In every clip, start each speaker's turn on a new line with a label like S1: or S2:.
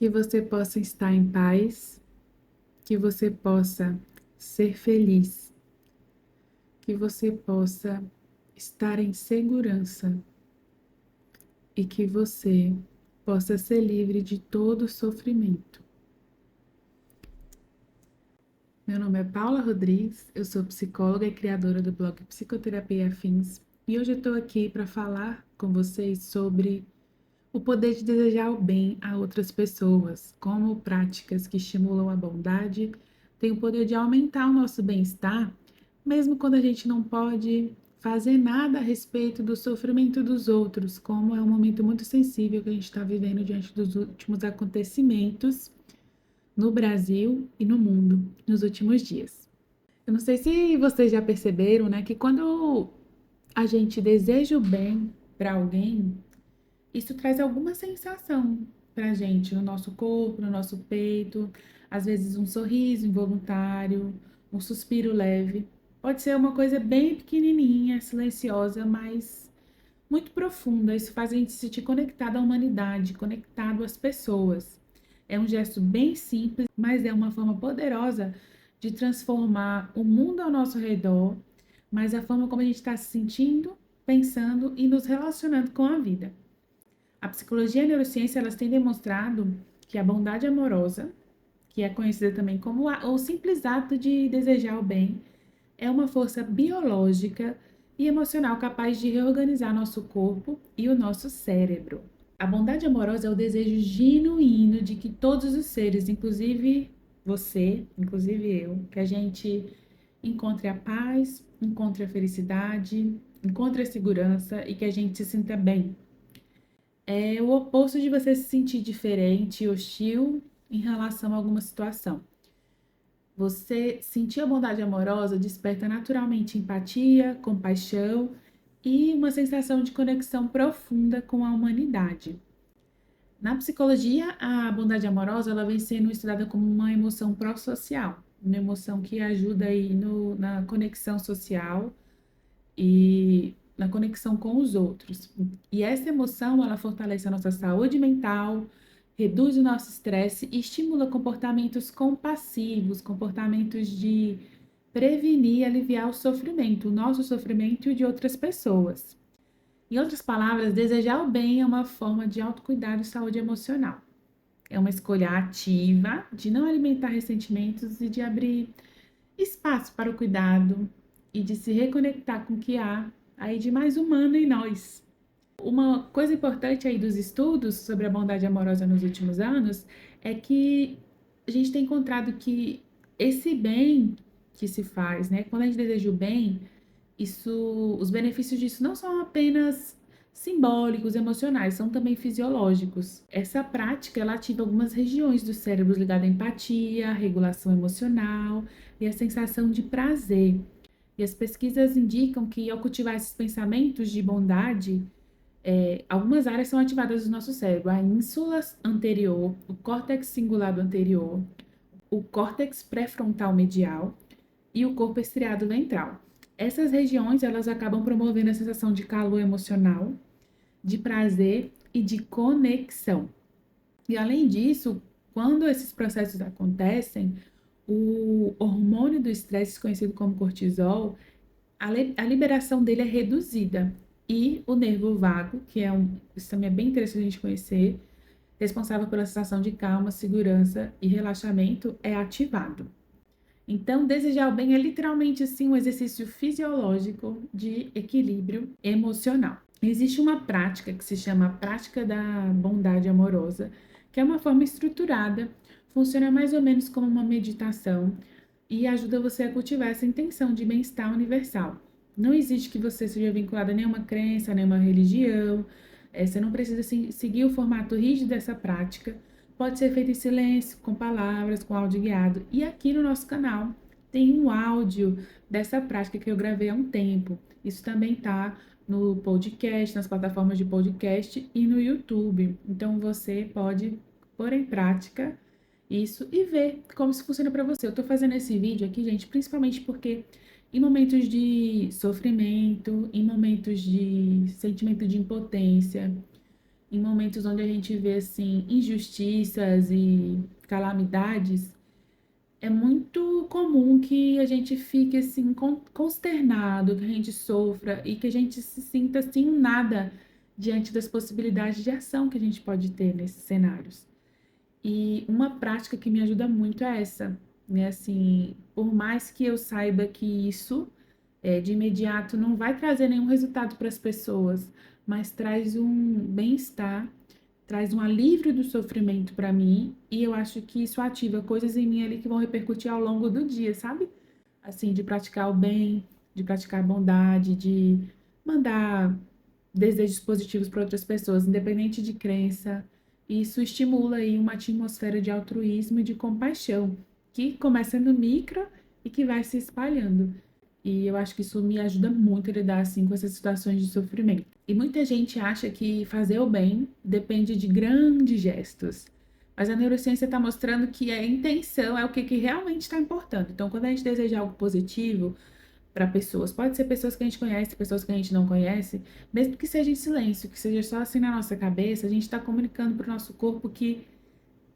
S1: Que você possa estar em paz, que você possa ser feliz, que você possa estar em segurança e que você possa ser livre de todo sofrimento. Meu nome é Paula Rodrigues, eu sou psicóloga e criadora do blog Psicoterapia e Afins e hoje eu estou aqui para falar com vocês sobre o poder de desejar o bem a outras pessoas, como práticas que estimulam a bondade têm o poder de aumentar o nosso bem-estar, mesmo quando a gente não pode fazer nada a respeito do sofrimento dos outros, como é um momento muito sensível que a gente está vivendo diante dos últimos acontecimentos no Brasil e no mundo nos últimos dias. Eu não sei se vocês já perceberam, né, que quando a gente deseja o bem para alguém, isso traz alguma sensação pra gente, no nosso corpo, no nosso peito, às vezes um sorriso involuntário, um suspiro leve. Pode ser uma coisa bem pequenininha, silenciosa, mas muito profunda. Isso faz a gente se sentir conectado à humanidade, conectado às pessoas. É um gesto bem simples, mas é uma forma poderosa de transformar o mundo ao nosso redor, mas a forma como a gente está se sentindo, pensando e nos relacionando com a vida. A psicologia e a neurociência elas têm demonstrado que a bondade amorosa, que é conhecida também como o simples ato de desejar o bem, é uma força biológica e emocional capaz de reorganizar nosso corpo e o nosso cérebro. A bondade amorosa é o desejo genuíno de que todos os seres, inclusive você, inclusive eu, que a gente encontre a paz, encontre a felicidade, encontre a segurança e que a gente se sinta bem. É o oposto de você se sentir diferente, hostil em relação a alguma situação. Você sentir a bondade amorosa desperta naturalmente empatia, compaixão e uma sensação de conexão profunda com a humanidade. Na psicologia, a bondade amorosa ela vem sendo estudada como uma emoção pró-social, uma emoção que ajuda aí na conexão social e na conexão com os outros. E essa emoção, ela fortalece a nossa saúde mental, reduz o nosso estresse e estimula comportamentos compassivos, comportamentos de prevenir e aliviar o sofrimento, o nosso sofrimento e o de outras pessoas. Em outras palavras, desejar o bem é uma forma de autocuidado e saúde emocional. É uma escolha ativa de não alimentar ressentimentos e de abrir espaço para o cuidado e de se reconectar com o que há aí de mais humano em nós. Uma coisa importante aí dos estudos sobre a bondade amorosa nos últimos anos é que a gente tem encontrado que esse bem que se faz, né, quando a gente deseja o bem, os benefícios disso não são apenas simbólicos, emocionais, são também fisiológicos. Essa prática ela ativa algumas regiões do cérebro ligadas à empatia, à regulação emocional e à sensação de prazer. E as pesquisas indicam que ao cultivar esses pensamentos de bondade, algumas áreas são ativadas do nosso cérebro: a ínsula anterior, o córtex cingulado anterior, o córtex pré-frontal medial e o corpo estriado ventral. Essas regiões elas acabam promovendo a sensação de calor emocional, de prazer e de conexão. E além disso, quando esses processos acontecem, o hormônio do estresse, conhecido como cortisol, a liberação dele é reduzida. E o nervo vago, isso também é bem interessante a gente conhecer, responsável pela sensação de calma, segurança e relaxamento, é ativado. Então, desejar o bem é literalmente assim um exercício fisiológico de equilíbrio emocional. Existe uma prática que se chama prática da bondade amorosa, que é uma forma estruturada, funciona mais ou menos como uma meditação e ajuda você a cultivar essa intenção de bem-estar universal. Não existe que você seja vinculado a nenhuma crença, a nenhuma religião, você não precisa seguir o formato rígido dessa prática. Pode ser feito em silêncio, com palavras, com áudio guiado. E aqui no nosso canal tem um áudio dessa prática que eu gravei há um tempo. Isso também tá no podcast, nas plataformas de podcast e no YouTube. Então você pode pôr em prática isso e ver como isso funciona para você. Eu tô fazendo esse vídeo aqui, gente, principalmente porque em momentos de sofrimento, em momentos de sentimento de impotência, em momentos onde a gente vê assim injustiças e calamidades, é muito comum que a gente fique assim consternado, que a gente sofra e que a gente se sinta assim nada diante das possibilidades de ação que a gente pode ter nesses cenários. E uma prática que me ajuda muito é essa, né? Assim, por mais que eu saiba que isso de imediato não vai trazer nenhum resultado para as pessoas, mas traz um bem-estar, traz um alívio do sofrimento para mim, e eu acho que isso ativa coisas em mim ali que vão repercutir ao longo do dia, sabe? Assim, de praticar o bem, de praticar a bondade, de mandar desejos positivos para outras pessoas, independente de crença. Isso estimula aí uma atmosfera de altruísmo e de compaixão, que começa no micro e que vai se espalhando. E eu acho que isso me ajuda muito a lidar assim com essas situações de sofrimento. E muita gente acha que fazer o bem depende de grandes gestos. Mas a neurociência está mostrando que a intenção é o que realmente está importando. Então, quando a gente deseja algo positivo para pessoas, pode ser pessoas que a gente conhece, pessoas que a gente não conhece, mesmo que seja em silêncio, que seja só assim na nossa cabeça, a gente está comunicando para o nosso corpo que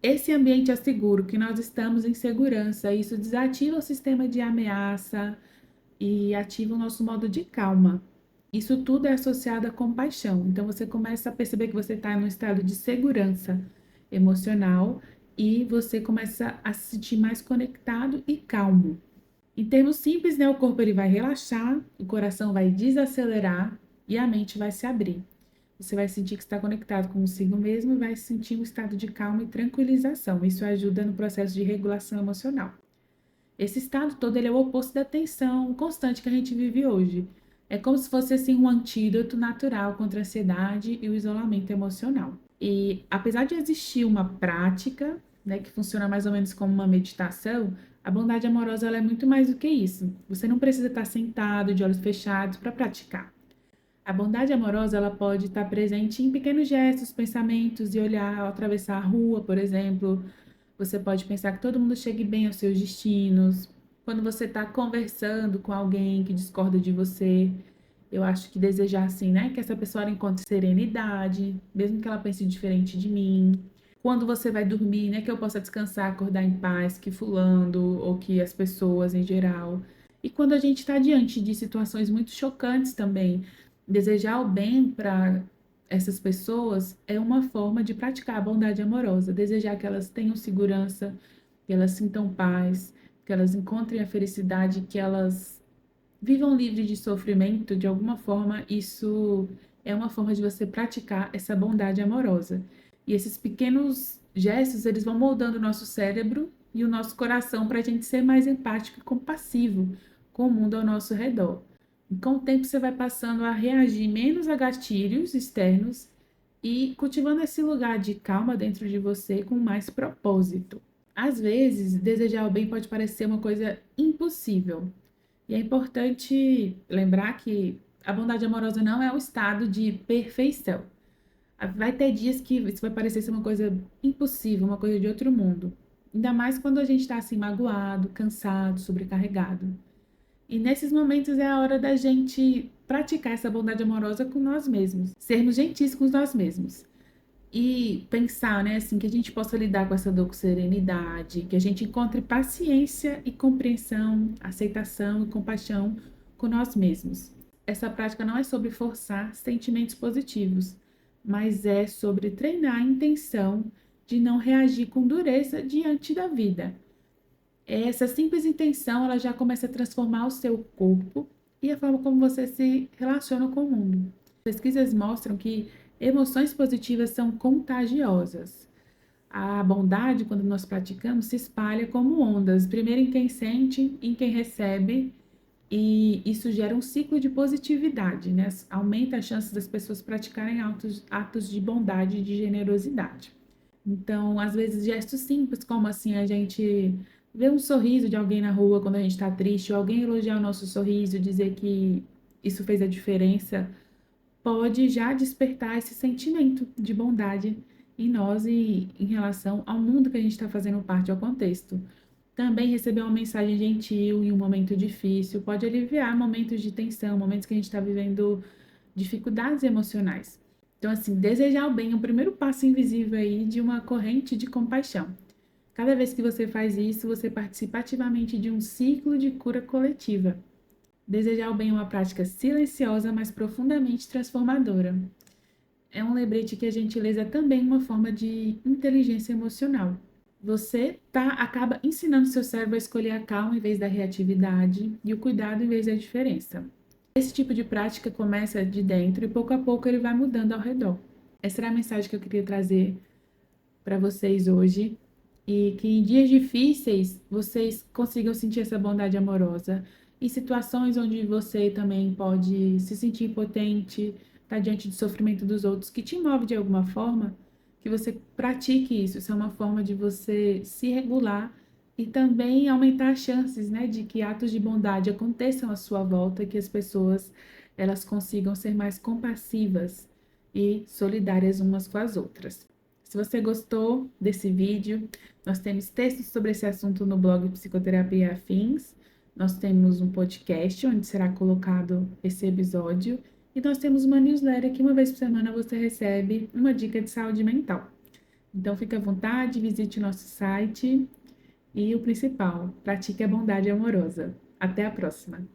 S1: esse ambiente é seguro, que nós estamos em segurança. Isso desativa o sistema de ameaça, e ativa o nosso modo de calma. Isso tudo é associado à compaixão. Então você começa a perceber que você está em um estado de segurança emocional e você começa a se sentir mais conectado e calmo. Em termos simples, né, o corpo ele vai relaxar, o coração vai desacelerar e a mente vai se abrir. Você vai sentir que está conectado consigo mesmo e vai sentir um estado de calma e tranquilização. Isso ajuda no processo de regulação emocional. Esse estado todo ele é o oposto da tensão constante que a gente vive hoje. É como se fosse assim um antídoto natural contra a ansiedade e o isolamento emocional. E apesar de existir uma prática, né, que funciona mais ou menos como uma meditação, a bondade amorosa ela é muito mais do que isso. Você não precisa estar sentado de olhos fechados para praticar. A bondade amorosa ela pode estar presente em pequenos gestos, pensamentos e olhar ao atravessar a rua, por exemplo. Você pode pensar que todo mundo chegue bem aos seus destinos. Quando você está conversando com alguém que discorda de você, eu acho que desejar assim, né? Que essa pessoa encontre serenidade, mesmo que ela pense diferente de mim. Quando você vai dormir, né? Que eu possa descansar, acordar em paz, que fulano ou que as pessoas em geral. E quando a gente está diante de situações muito chocantes também, desejar o bem para essas pessoas é uma forma de praticar a bondade amorosa, desejar que elas tenham segurança, que elas sintam paz, que elas encontrem a felicidade, que elas vivam livre de sofrimento, de alguma forma, isso é uma forma de você praticar essa bondade amorosa. E esses pequenos gestos, eles vão moldando o nosso cérebro e o nosso coração para a gente ser mais empático e compassivo com o mundo ao nosso redor. E com o tempo você vai passando a reagir menos a gatilhos externos e cultivando esse lugar de calma dentro de você com mais propósito. Às vezes, desejar o bem pode parecer uma coisa impossível, e é importante lembrar que a bondade amorosa não é um estado de perfeição. Vai ter dias que isso vai parecer ser uma coisa impossível, uma coisa de outro mundo. Ainda mais quando a gente está assim magoado, cansado, sobrecarregado. E nesses momentos é a hora da gente praticar essa bondade amorosa com nós mesmos, sermos gentis com nós mesmos. E pensar, né, assim, que a gente possa lidar com essa dor com serenidade, que a gente encontre paciência e compreensão, aceitação e compaixão com nós mesmos. Essa prática não é sobre forçar sentimentos positivos, mas é sobre treinar a intenção de não reagir com dureza diante da vida. Essa simples intenção, ela já começa a transformar o seu corpo e a forma como você se relaciona com o mundo. Pesquisas mostram que emoções positivas são contagiosas. A bondade, quando nós praticamos, se espalha como ondas, primeiro em quem sente, em quem recebe, e isso gera um ciclo de positividade, né? Aumenta as chances das pessoas praticarem atos de bondade e de generosidade. Então, às vezes, gestos simples, como assim a gente ver um sorriso de alguém na rua quando a gente está triste, ou alguém elogiar o nosso sorriso, dizer que isso fez a diferença, pode já despertar esse sentimento de bondade em nós e em relação ao mundo que a gente está fazendo parte, ao contexto. Também receber uma mensagem gentil em um momento difícil pode aliviar momentos de tensão, momentos que a gente está vivendo dificuldades emocionais. Então, assim, desejar o bem é o primeiro passo invisível aí de uma corrente de compaixão. Cada vez que você faz isso, você participa ativamente de um ciclo de cura coletiva. Desejar o bem é uma prática silenciosa, mas profundamente transformadora. É um lembrete que a gentileza é também uma forma de inteligência emocional. Você acaba ensinando seu cérebro a escolher a calma em vez da reatividade e o cuidado em vez da diferença. Esse tipo de prática começa de dentro e pouco a pouco ele vai mudando ao redor. Essa era a mensagem que eu queria trazer para vocês hoje e que em dias difíceis vocês consigam sentir essa bondade amorosa. Em situações onde você também pode se sentir impotente, estar diante do sofrimento dos outros, que te move de alguma forma, que você pratique isso. Isso é uma forma de você se regular e também aumentar as chances, né, de que atos de bondade aconteçam à sua volta e que as pessoas elas consigam ser mais compassivas e solidárias umas com as outras. Se você gostou desse vídeo, nós temos textos sobre esse assunto no blog Psicoterapia Afins, nós temos um podcast onde será colocado esse episódio e nós temos uma newsletter que uma vez por semana você recebe uma dica de saúde mental. Então fique à vontade, visite o nosso site e o principal, pratique a bondade amorosa. Até a próxima!